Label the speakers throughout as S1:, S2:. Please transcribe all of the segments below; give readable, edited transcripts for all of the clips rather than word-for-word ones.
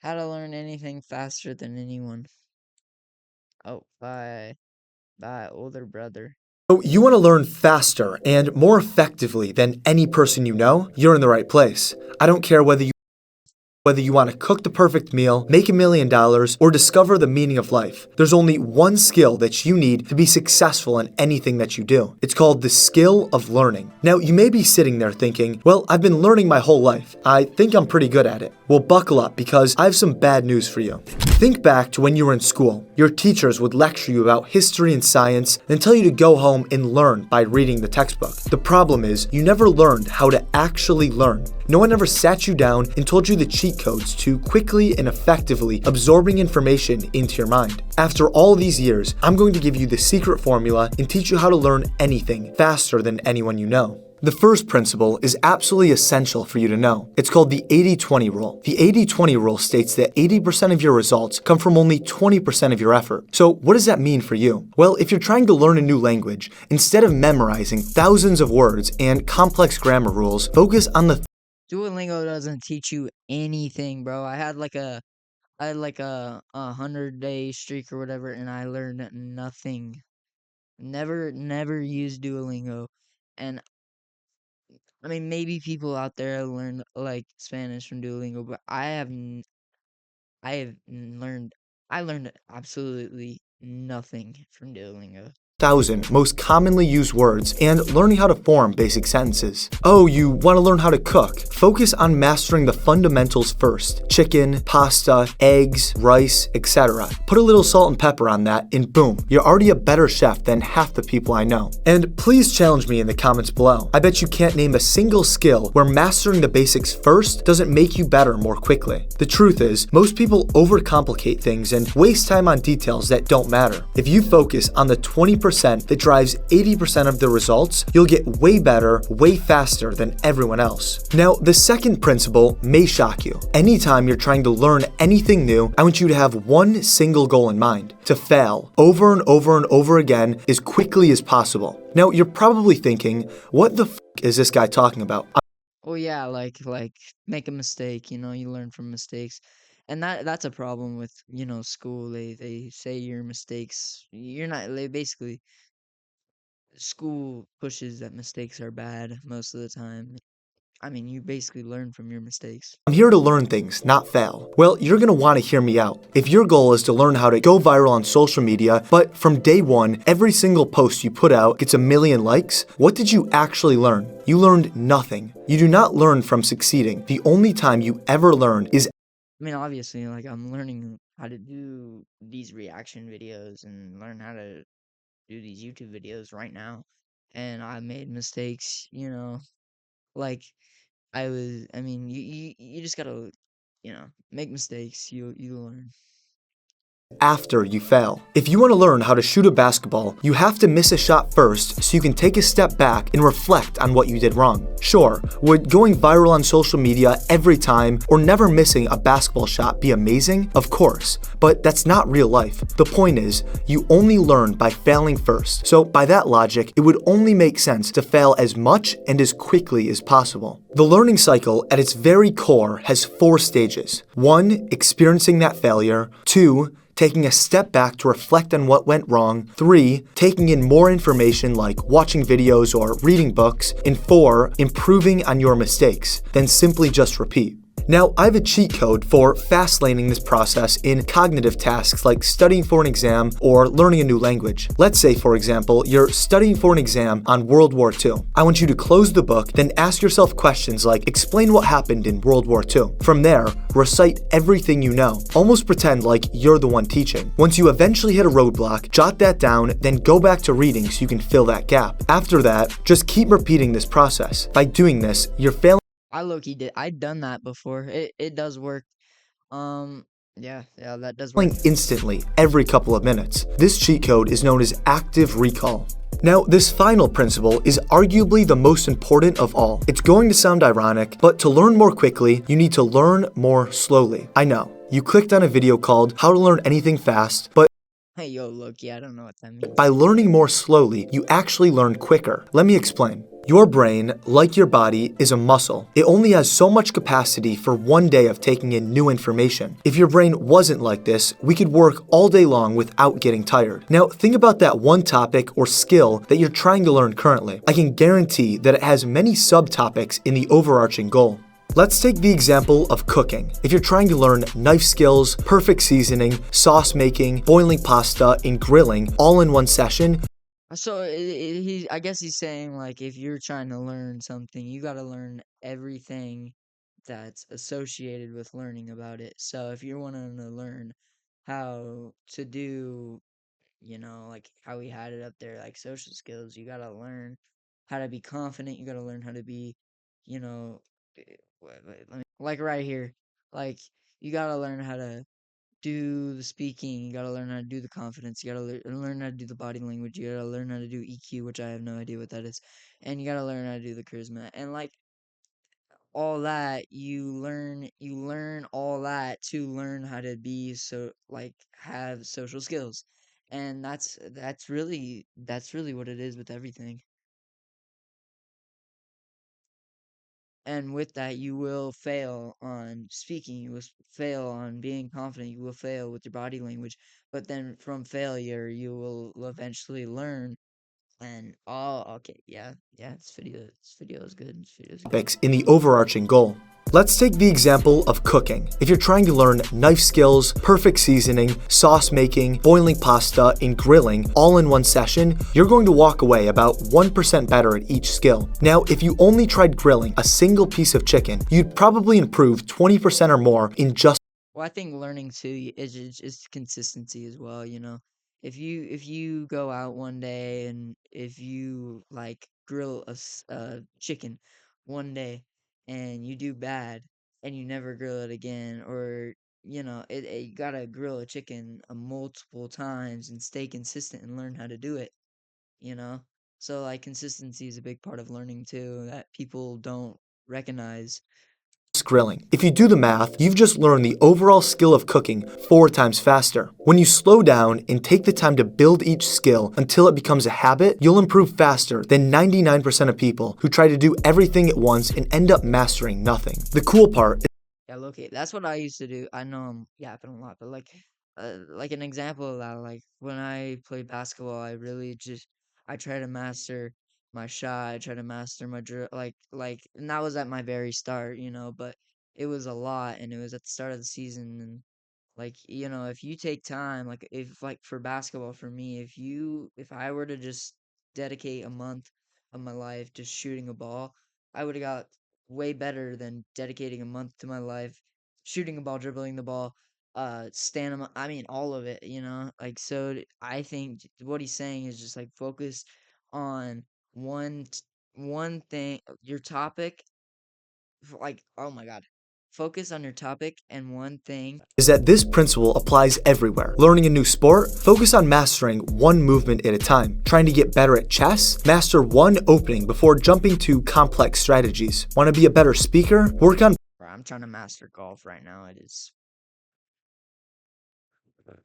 S1: How to learn anything faster than anyone. Oh, by older brother.
S2: So you want to learn faster and more effectively than any person you know? You're in the right place. I don't care whether you want to cook the perfect meal, make $1 million, or discover the meaning of life. There's only one skill that you need to be successful in anything that you do. It's called the skill of learning. Now, you may be sitting there thinking, well, I've been learning my whole life. I think I'm pretty good at it. Well, buckle up because I have some bad news for you. Think back to when you were in school. Your teachers would lecture you about history and science and tell you to go home and learn by reading the textbook. The problem is, you never learned how to actually learn. No one ever sat you down and told you the cheat codes to quickly and effectively absorbing information into your mind. After all these years, I'm going to give you the secret formula and teach you how to learn anything faster than anyone you know. The first principle is absolutely essential for you to know. It's called the 80-20 rule. The 80-20 rule states that 80% of your results come from only 20% of your effort. So what does that mean for you? Well, if you're trying to learn a new language, instead of memorizing thousands of words and complex grammar rules, focus on the
S1: Duolingo doesn't teach you anything, bro. I had like a 100-day streak or whatever, and I learned nothing. Never used Duolingo. And I mean, maybe people out there learn like Spanish from Duolingo, but I learned absolutely nothing from Duolingo.
S2: thousand most commonly used words and learning how to form basic sentences. Oh, you want to learn how to cook? Focus on mastering the fundamentals first. Chicken, pasta, eggs, rice, etc. Put a little salt and pepper on that and boom, you're already a better chef than half the people I know. And please challenge me in the comments below. I bet you can't name a single skill where mastering the basics first doesn't make you better more quickly. The truth is, most people overcomplicate things and waste time on details that don't matter. If you focus on the 20% that drives 80% of the results, you'll get way better, way faster than everyone else. Now, the second principle may shock you. Anytime you're trying to learn anything new, I want you to have one single goal in mind: to fail over and over and over again as quickly as possible. Now, you're probably thinking, what the f is this guy talking about?
S1: Oh yeah, like make a mistake, you learn from mistakes. And that's a problem with, school. They say your mistakes, you're not they basically school pushes that mistakes are bad most of the time. I mean, you basically learn from your mistakes.
S2: I'm here to learn things, not fail. Well, you're gonna wanna hear me out. If your goal is to learn how to go viral on social media, but from day one, every single post you put out gets 1 million likes, what did you actually learn? You learned nothing. You do not learn from succeeding. The only time you ever learn is
S1: I mean, obviously, like I'm learning how to do these reaction videos and learn how to do these YouTube videos right now. And I made mistakes, like I mean, you just gotta, make mistakes. You learn.
S2: after you fail. If you want to learn how to shoot a basketball, you have to miss a shot first so you can take a step back and reflect on what you did wrong. Sure, would going viral on social media every time or never missing a basketball shot be amazing? Of course, but that's not real life. The point is, you only learn by failing first. So by that logic, it would only make sense to fail as much and as quickly as possible. The learning cycle at its very core has 4 stages. 1, experiencing that failure. 2, taking a step back to reflect on what went wrong. 3, taking in more information like watching videos or reading books. And 4, improving on your mistakes. Then simply just repeat. Now, I have a cheat code for fast-laning this process in cognitive tasks like studying for an exam or learning a new language. Let's say, for example, you're studying for an exam on World War II. I want you to close the book, then ask yourself questions like, explain what happened in World War II. From there, recite everything you know. Almost pretend like you're the one teaching. Once you eventually hit a roadblock, jot that down, then go back to reading so you can fill that gap. After that, just keep repeating this process. By doing this, you're failing
S1: I low-key did. I'd done that before. It does work. Yeah, that does work.
S2: instantly every couple of minutes. This cheat code is known as active recall. Now, this final principle is arguably the most important of all. It's going to sound ironic, but to learn more quickly, you need to learn more slowly. I know, you clicked on a video called How to Learn Anything Fast, but
S1: Hey, yo, look, yeah, I don't know what that means.
S2: By learning more slowly, you actually learn quicker. Let me explain. Your brain, like your body, is a muscle. It only has so much capacity for one day of taking in new information. If your brain wasn't like this, we could work all day long without getting tired. Now, think about that one topic or skill that you're trying to learn currently. I can guarantee that it has many subtopics in the overarching goal. Let's take the example of cooking. If you're trying to learn knife skills, perfect seasoning, sauce making, boiling pasta, and grilling all in one session,
S1: So I guess he's saying like if you're trying to learn something, you got to learn everything that's associated with learning about it. So if you're wanting to learn how to do, like how we had it up there, like social skills, you got to learn how to be confident. You got to learn how to be, you know, let me, like right here, like you got to learn how to do the speaking, you gotta learn how to do the confidence, you gotta learn how to do the body language, you gotta learn how to do EQ, which I have no idea what that is, and you gotta learn how to do the charisma, and like all that, you learn all that to learn how to be so like have social skills, and that's really what it is with everything. And with that, you will fail on speaking, you will fail on being confident, you will fail with your body language. But then from failure, you will eventually learn. And oh, okay, yeah, yeah, this video is good. This video is good.
S2: topics in the overarching goal. Let's take the example of cooking. If you're trying to learn knife skills, perfect seasoning, sauce making, boiling pasta, and grilling all in one session, you're going to walk away about 1% better at each skill. Now, if you only tried grilling a single piece of chicken, you'd probably improve 20% or more in just
S1: Well, I think learning too is consistency as well, you know. If you go out one day and if you like grill a chicken one day and you do bad and you never grill it again, or you gotta grill a chicken multiple times and stay consistent and learn how to do it, you know. So like consistency is a big part of learning too that people don't recognize.
S2: grilling. If you do the math, you've just learned the overall skill of cooking 4 times faster. When you slow down and take the time to build each skill until it becomes a habit, you'll improve faster than 99% of people who try to do everything at once and end up mastering nothing. The cool part
S1: Yeah, locate. That's what I used to do. I know I'm yapping a lot, but like an example of that, like when I played basketball, I try to master my shot. I try to master my drill, and that was at my very start, but it was a lot, and it was at the start of the season, and like, if you take time, like if like for basketball for me, if I were to just dedicate a month of my life just shooting a ball, I would have got way better than dedicating a month to my life shooting a ball, dribbling the ball, stamina, I mean all of it, Like I think what he's saying is just like focus on one thing, your topic, like oh my god. Focus on your topic and one thing.
S2: is that this principle applies everywhere. Learning a new sport, focus on mastering one movement at a time. Trying to get better at chess, master one opening before jumping to complex strategies. Want to be a better speaker? Work on
S1: Bro, I'm trying to master golf right now. It is.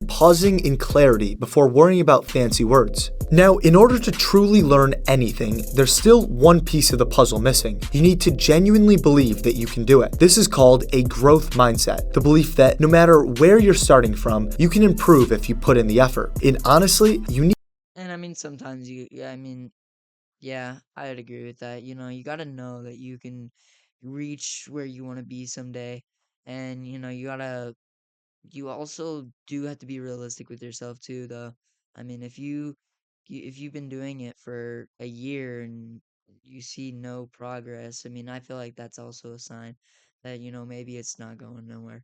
S2: pausing in clarity before worrying about fancy words. Now, in order to truly learn anything, there's still one piece of the puzzle missing. You need to genuinely believe that you can do it. This is called a growth mindset, the belief that no matter where you're starting from, you can improve if you put in the effort. And honestly, you need
S1: And I mean, sometimes yeah, I mean, yeah, I would agree with that. You got to know that you can reach where you want to be someday. And, you also do have to be realistic with yourself too, though. I mean, if you've been doing it for a year and you see no progress, I mean, I feel like that's also a sign that, maybe it's not going nowhere.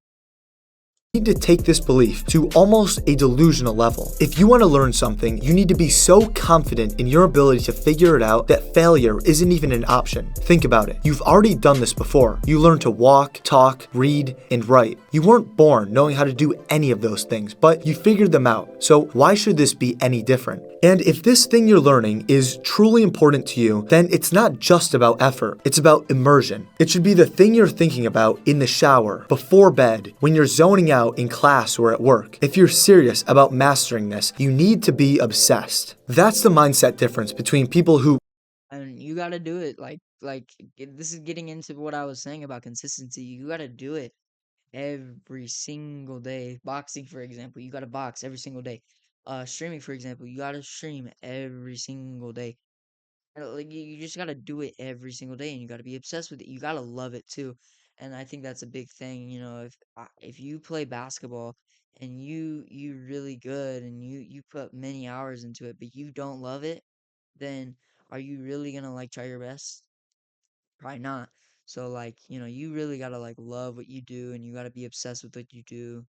S2: need to take this belief to almost a delusional level. If you want to learn something, you need to be so confident in your ability to figure it out that failure isn't even an option. Think about it. You've already done this before. You learned to walk, talk, read, and write. You weren't born knowing how to do any of those things, but you figured them out. So why should this be any different? And if this thing you're learning is truly important to you, then it's not just about effort, it's about immersion. It should be the thing you're thinking about in the shower, before bed, when you're zoning out about in class or at work. If you're serious about mastering this, you need to be obsessed. That's the mindset difference between people who
S1: And you gotta do it. This is getting into what I was saying about consistency. You gotta do it every single day. Boxing, for example, you gotta box every single day. Streaming, for example, you gotta stream every single day. Like you just gotta do it every single day, and you gotta be obsessed with it. You gotta love it too, and I think that's a big thing. You know, if you play basketball and you're really good and you put many hours into it, but you don't love it, then are you really gonna like try your best? Probably not. So like, you really gotta like love what you do, and you gotta be obsessed with what you do,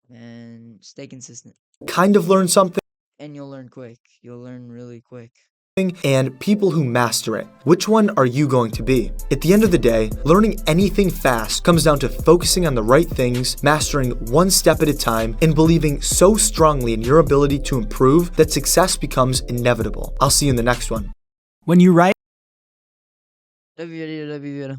S1: and stay consistent,
S2: kind of learn something
S1: and you'll learn quick. You'll learn really quick.
S2: and people who master it. Which one are you going to be? At the end of the day, learning anything fast comes down to focusing on the right things, mastering one step at a time, and believing so strongly in your ability to improve that success becomes inevitable. I'll see you in the next one.
S3: When you write
S1: WWW.